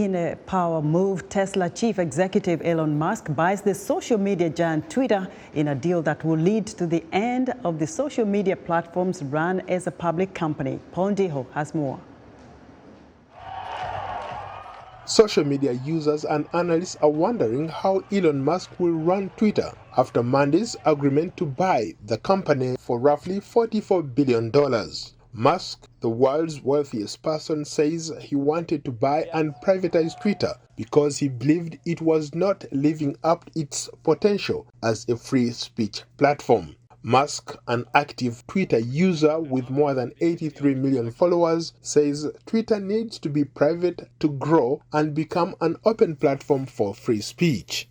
In a power move, Tesla chief executive Elon Musk buys the social media giant Twitter in a deal that will lead to the end of the social media platforms run as a public company. Paul Ndiho has more. Social media users and analysts are wondering how Elon Musk will run Twitter after Monday's agreement to buy the company for roughly $44 billion. Musk, the world's wealthiest person, says he wanted to buy and privatize Twitter because he believed it was not living up to its potential as a free speech platform. Musk, an active Twitter user with more than 83 million followers, says Twitter needs to be private to grow and become an open platform for free speech.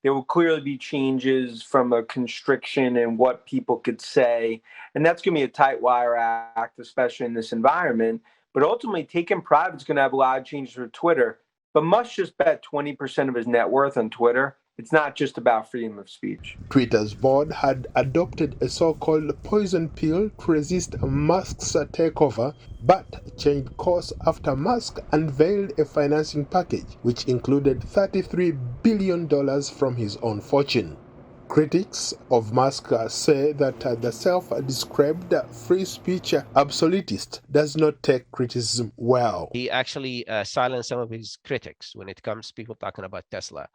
There will clearly be changes from a constriction in what people could say. And that's going to be a tight wire act, especially in this environment. But ultimately, taking private is going to have a lot of changes for Twitter. But Musk just bet 20% of his net worth on Twitter. It's not just about freedom of speech. Twitter's board had adopted a so-called poison pill to resist Musk's takeover, but changed course after Musk unveiled a financing package which included $33 billion from his own fortune. Critics of Musk say that the self-described free speech absolutist does not take criticism well. He actually silenced some of his critics when it comes to people talking about Tesla.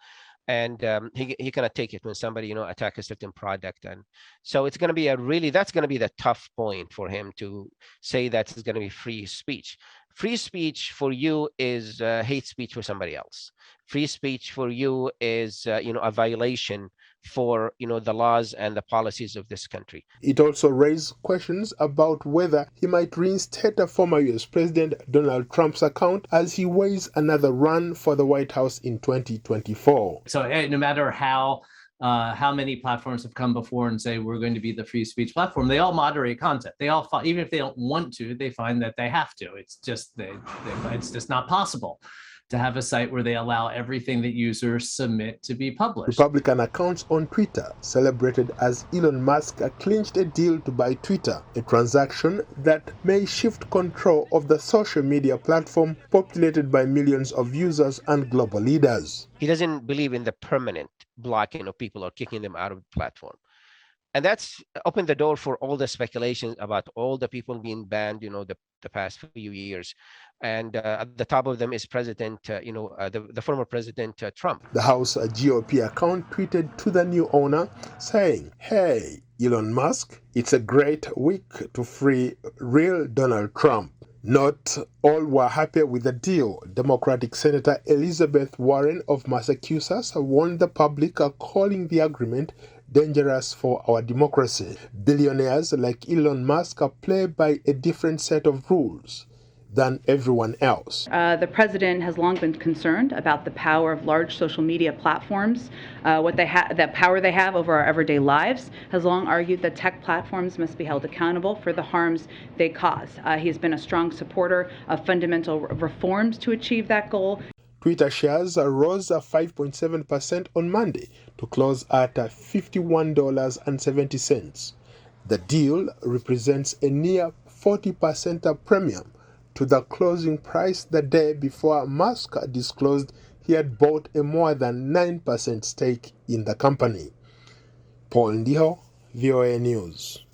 And he cannot take it when somebody, attack a certain product. And so it's going to be that's going to be the tough point for him to say that it's going to be free speech. Free speech for you is hate speech for somebody else. Free speech for you is, a violation for, the laws and the policies of this country. It also raised questions about whether he might reinstate a former U.S. President Donald Trump's account as he weighs another run for the White House in 2024. So no matter how many platforms have come before and say we're going to be the free speech platform, they all moderate content. They all, even if they don't want to, they find that they have to. It's just it's just not possible to have a site where they allow everything that users submit to be published. Republican accounts on Twitter celebrated as Elon Musk clinched a deal to buy Twitter, a transaction that may shift control of the social media platform populated by millions of users and global leaders. He doesn't believe in the permanent blocking of people or kicking them out of the platform. And that's opened the door for all the speculations about all the people being banned, the past few years. And at the top of them is President, the former President Trump. The House GOP account tweeted to the new owner saying, "Hey, Elon Musk, it's a great week to free real Donald Trump." Not all were happy with the deal. Democratic Senator Elizabeth Warren of Massachusetts warned the public, calling the agreement dangerous for our democracy. Billionaires like Elon Musk play by a different set of rules than everyone else. The president has long been concerned about the power of large social media platforms, that power they have over our everyday lives, has long argued that tech platforms must be held accountable for the harms they cause. He has been a strong supporter of fundamental reforms to achieve that goal. Twitter shares rose 5.7% on Monday to close at $51.70. The deal represents a near 40% premium to the closing price the day before Musk disclosed he had bought a more than 9% stake in the company. Paul Ndiho, VOA News.